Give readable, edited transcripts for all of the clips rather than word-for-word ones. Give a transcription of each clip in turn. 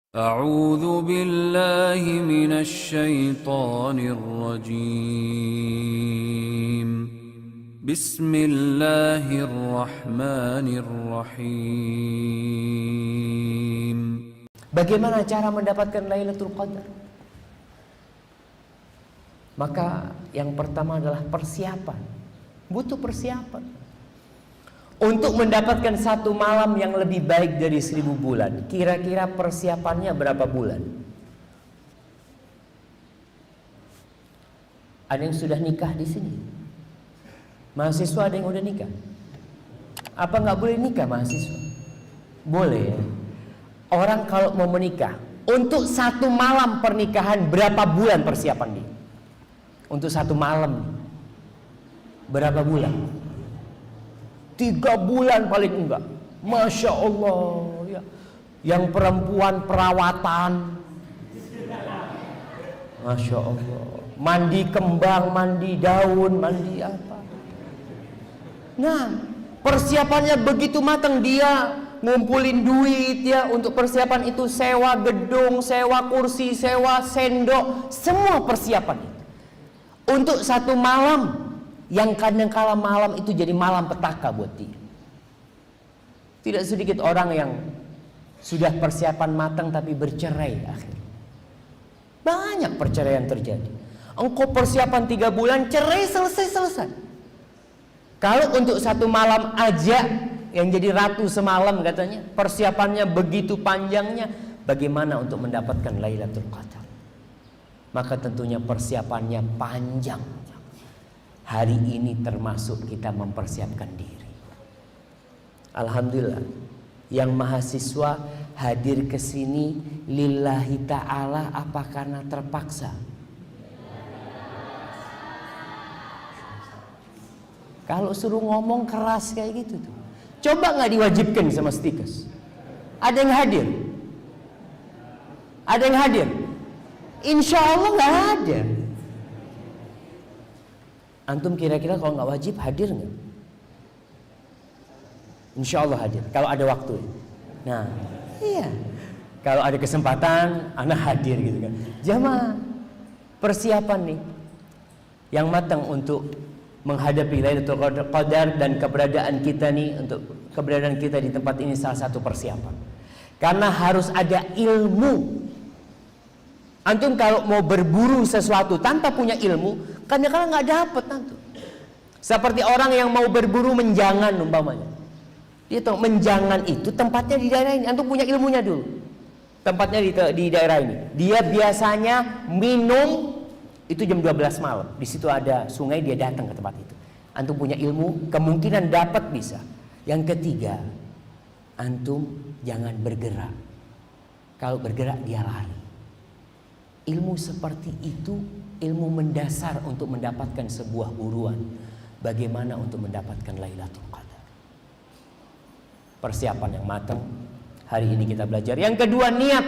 أعوذ بالله من الشيطان الرجيم بسم الله الرحمن الرحيم. Bagaimana cara mendapatkan Lailatul Qadar? Maka yang pertama adalah persiapan. Butuh persiapan. Untuk mendapatkan satu malam yang lebih baik dari 1000 bulan, kira-kira persiapannya berapa bulan? Ada yang sudah nikah di sini? Mahasiswa ada yang udah nikah? Apa nggak boleh nikah mahasiswa? Boleh ya? Orang kalau mau menikah, untuk satu malam pernikahan berapa bulan persiapan dia? Untuk satu malam berapa bulan? 3 bulan paling enggak. Masya Allah ya. Yang perempuan perawatan, Masya Allah, mandi kembang, mandi daun, mandi apa. Nah, persiapannya begitu matang. Dia ngumpulin duit ya untuk persiapan itu, sewa gedung, sewa kursi, sewa sendok, semua persiapan itu untuk satu malam. Yang kadang-kala malam itu jadi malam petaka buat dia. Tidak sedikit orang yang sudah persiapan matang tapi bercerai akhirnya. Banyak perceraian terjadi. Engkau persiapan 3 bulan, cerai selesai. Kalau untuk satu malam aja yang jadi ratu semalam katanya, persiapannya begitu panjangnya, bagaimana untuk mendapatkan Lailatul Qadar? Maka tentunya persiapannya panjang. Hari ini termasuk kita mempersiapkan diri. Alhamdulillah, yang mahasiswa hadir ke sini lillahi ta'ala apa karena terpaksa? Kalau suruh ngomong keras kayak gitu tuh, coba nggak diwajibkan sama stikers? Ada yang hadir? Ada yang hadir? Insya Allah nggak ada. Antum kira-kira kalau nggak wajib hadir nggak? Insya Allah hadir kalau ada waktu. Nah, iya. Kalau ada kesempatan, anak hadir gitu kan. Jamaah, persiapan nih yang matang untuk menghadapi Lailatul Qadar, dan keberadaan kita nih, untuk keberadaan kita di tempat ini salah satu persiapan. Karena harus ada ilmu. Antum kalau mau berburu sesuatu tanpa punya ilmu, kadang-kadang nggak dapet antum. Seperti orang yang mau berburu menjangan umpamanya. Dia tahu menjangan itu tempatnya di daerah ini. Antum punya ilmunya dulu. Tempatnya di daerah ini. Dia biasanya minum itu jam 12 malam. Di situ ada sungai, dia datang ke tempat itu. Antum punya ilmu, kemungkinan dapat bisa. Yang ketiga, antum jangan bergerak. Kalau bergerak dia lari. Ilmu seperti itu ilmu mendasar untuk mendapatkan sebuah buruan. Bagaimana untuk mendapatkan Lailatul Qadar? Persiapan yang matang. Hari ini kita belajar. Yang kedua, niat.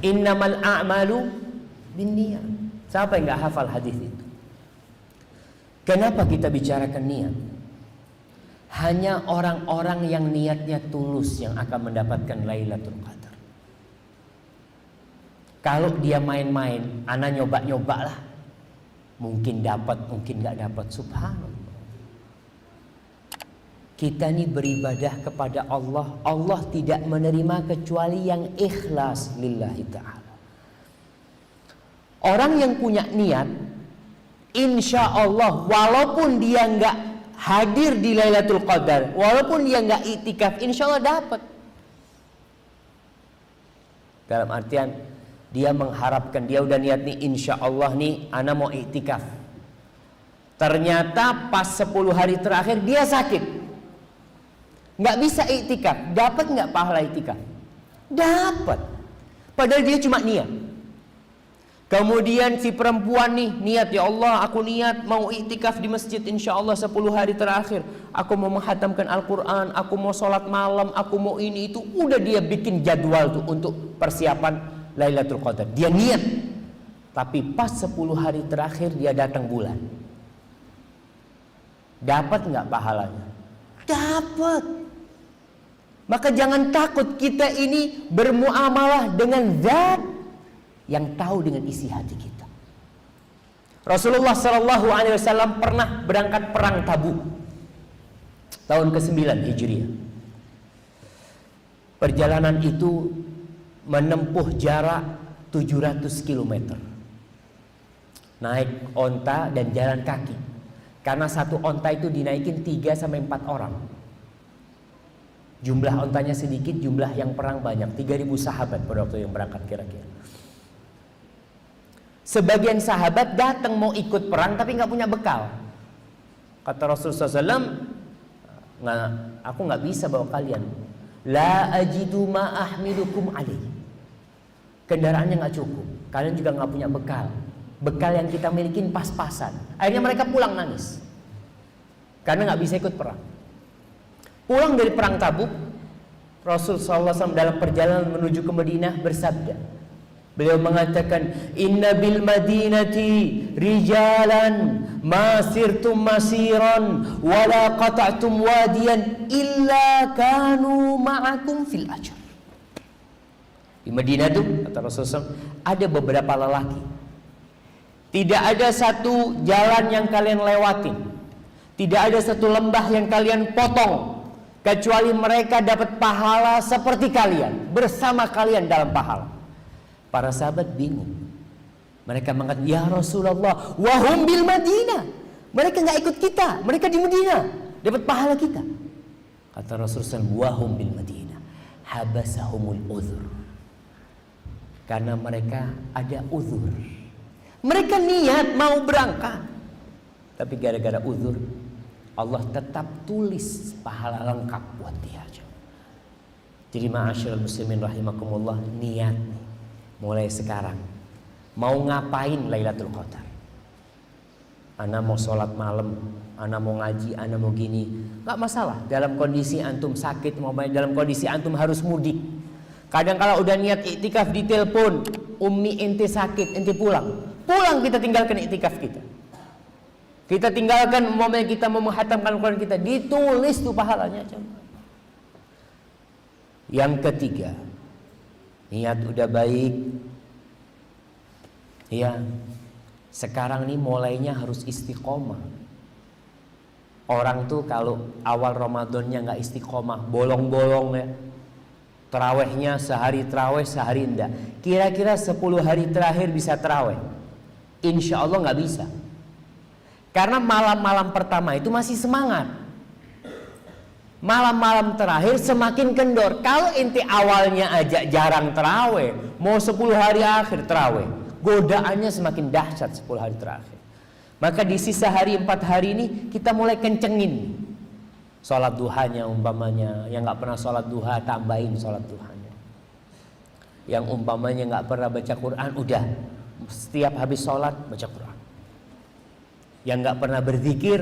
Innamal a'malu binniyat. Siapa yang nggak hafal hadis itu? Kenapa kita bicarakan niat? Hanya orang-orang yang niatnya tulus yang akan mendapatkan Lailatul Qadar. Kalau dia main-main, anak nyoba-nyoba lah, mungkin dapat, mungkin nggak dapat. Subhanallah. Kita ini beribadah kepada Allah. Allah tidak menerima kecuali yang ikhlas lillahi ta'ala. Orang yang punya niat, insya Allah, walaupun dia nggak hadir di Lailatul Qadar, walaupun dia nggak iktikaf, insya Allah dapat. Dalam artian, dia mengharapkan, dia udah niat nih, insya Allah nih ana mau iktikaf. Ternyata pas 10 hari terakhir dia sakit, nggak bisa iktikaf. Dapat nggak pahala iktikaf? Dapat. Padahal dia cuma niat. Kemudian si perempuan nih niat, ya Allah aku niat mau iktikaf di masjid insya Allah 10 hari terakhir. Aku mau menghatamkan Al-Quran, aku mau sholat malam, aku mau ini itu. Udah dia bikin jadwal tuh untuk persiapan Lailatul Qadar. Dia niat. Tapi pas 10 hari terakhir dia datang bulan. Dapat nggak pahalanya? Dapat. Maka jangan takut kita ini bermuamalah dengan zat yang tahu dengan isi hati kita. Rasulullah SAW pernah berangkat perang Tabuk tahun ke-9 Hijriah. Perjalanan itu menempuh jarak 700 km. Naik onta dan jalan kaki. Karena satu onta itu dinaikin 3-4 orang. Jumlah ontanya sedikit, jumlah yang perang banyak. 3.000 sahabat pada waktu yang berangkat kira-kira. Sebagian sahabat datang mau ikut perang tapi nggak punya bekal. Kata Rasulullah SAW, aku nggak bisa bawa kalian. La ajidu ma ahmilukum alaih. Kendaraannya nggak cukup. Kalian juga nggak punya bekal. Bekal yang kita milikin pas-pasan. Akhirnya mereka pulang nangis karena nggak bisa ikut perang. Pulang dari perang Tabuk, Rasulullah SAW dalam perjalanan menuju ke Madinah bersabda, beliau mengatakan, Inna bil madinati rijalan ma sirtum masiran wala qata'tum wadiyan illa kanu ma'akum fil ajr. Di Madinah itu, kata Rasulullah SAW, ada beberapa lelaki. Tidak ada satu jalan yang kalian lewatin, tidak ada satu lembah yang kalian potong, kecuali mereka dapat pahala seperti kalian, bersama kalian dalam pahala. Para sahabat bingung. Mereka mengatakan, ya Rasulullah, wahum bil Madinah. Mereka nggak ikut kita, mereka di Madinah dapat pahala kita. Kata Rasulullah, wahum bil Madinah habasahumul uzur. Karena mereka ada uzur. Mereka niat mau berangkat, tapi gara-gara uzur Allah tetap tulis pahala lengkap buat dia. Jadi ma'asyiral muslimin rahimakumullah, niat nih mulai sekarang. Mau ngapain Lailatul Qadar? Ana mau sholat malam, ana mau ngaji, ana mau gini, nggak masalah. Dalam kondisi antum sakit, mau dalam kondisi antum harus mudik. Kadang kalau udah niat iktikaf ditelepon, Umi ente sakit, ente pulang. Pulang kita tinggalkan iktikaf kita. Kita tinggalkan momen kita mau menghatamkan Al-Quran kita, ditulis tuh pahalanya. Yang ketiga, niat udah baik. Ya, sekarang nih mulainya harus istiqomah. Orang tuh kalau awal Ramadannya nggak istiqomah, bolong-bolong ya. Terawihnya sehari terawih, sehari enggak. Kira-kira 10 hari terakhir bisa terawih. Insya Allah nggak bisa. Karena malam-malam pertama itu masih semangat. Malam-malam terakhir semakin kendor. Kalau inti awalnya aja jarang terawih, mau 10 hari akhir terawih, godaannya semakin dahsyat 10 hari terakhir. Maka di sisa hari 4 hari ini kita mulai kencengin sholat duhanya umpamanya. Yang nggak pernah sholat duha, tambahin sholat duhanya. Yang umpamanya nggak pernah baca Quran, udah setiap habis sholat baca Quran. Yang nggak pernah berzikir,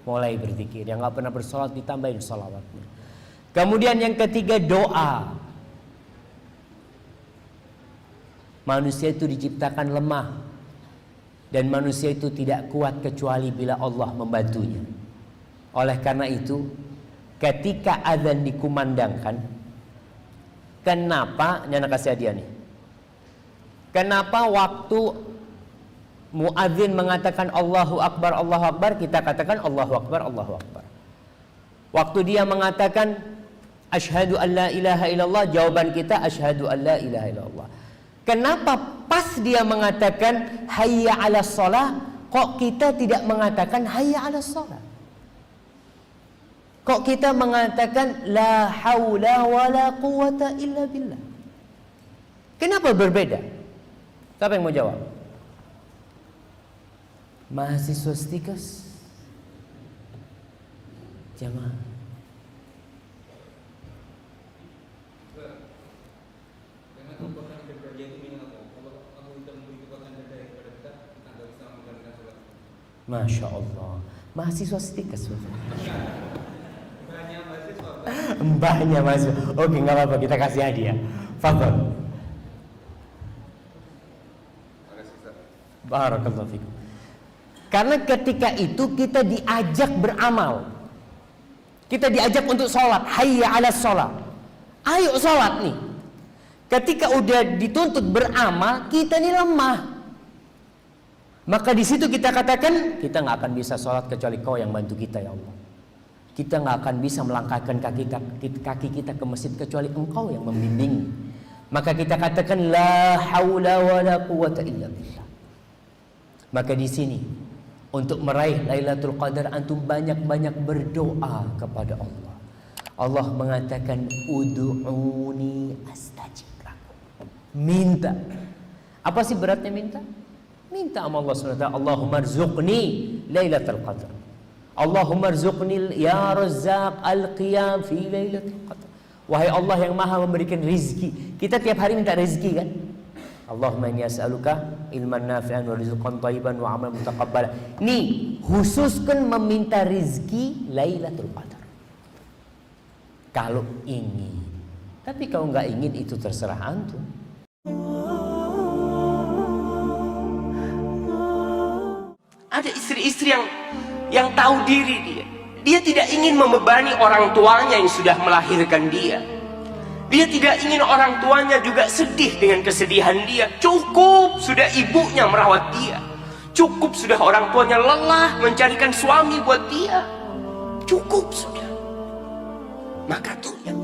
mulai berzikir. Yang nggak pernah bersolat, ditambahin sholawatnya. Kemudian yang ketiga, doa. Manusia itu diciptakan lemah, dan manusia itu tidak kuat kecuali bila Allah membantunya. Oleh karena itu, ketika azan dikumandangkan, kenapa, ini anak kasih hadiah nih, kenapa waktu muadzin mengatakan Allahu Akbar, kita katakan Allahu Akbar, Allahu Akbar. Waktu dia mengatakan asyhadu an la ilaha illallah, jawaban kita asyhadu an la ilaha illallah. Kenapa pas dia mengatakan hayya 'alas shalah, kok kita tidak mengatakan hayya 'alas shalah? Kok kita mengatakan la haula wala quwata illa billah? Kenapa berbeda? Siapa yang mau jawab? Mahasiswa Stikas, jamaah. Masya Allah, mahasiswa Stikas. Mbahnya mahasiswa. Oke, nggak apa-apa, kita kasih hadiah. Fadhol. Barakallahu fikum. Karena ketika itu kita diajak beramal, kita diajak untuk sholat, hayya 'alas sholat. Ayo sholat nih. Ketika udah dituntut beramal, kita ini lemah. Maka di situ kita katakan, kita nggak akan bisa sholat kecuali Kau yang bantu kita ya Allah. Kita nggak akan bisa melangkahkan kaki kita ke masjid kecuali Engkau yang membimbing. Maka kita katakan la haula wala quwata illa billah. Maka di sini untuk meraih Lailatul Qadar antum banyak-banyak berdoa kepada Allah. Allah mengatakan ud'uni astajib lakum. Minta. Apa sih beratnya minta? Minta sama Allah SWT. Allahumma rzuqni Lailatul Qadar. Allahumma rzuqni ya Razzaq al-qiyam fi Lailatul Qadar. Wahai Allah yang maha memberikan rizki. Kita tiap hari minta rizki kan? Allahumma inni as'aluka ilman nafi'an wa rizqan thayyiban wa amalan mutaqabbalan. Nih, khususkan meminta rizki Lailatul Qadar. Kalau ingin. Tapi kalau nggak ingin itu terserah antum. Ada istri-istri yang tahu diri dia. Dia tidak ingin membebani orang tuanya yang sudah melahirkan dia. Dia tidak ingin orang tuanya juga sedih dengan kesedihan dia. Cukup sudah ibunya merawat dia. Cukup sudah orang tuanya lelah mencarikan suami buat dia. Cukup sudah. Maka tuh yang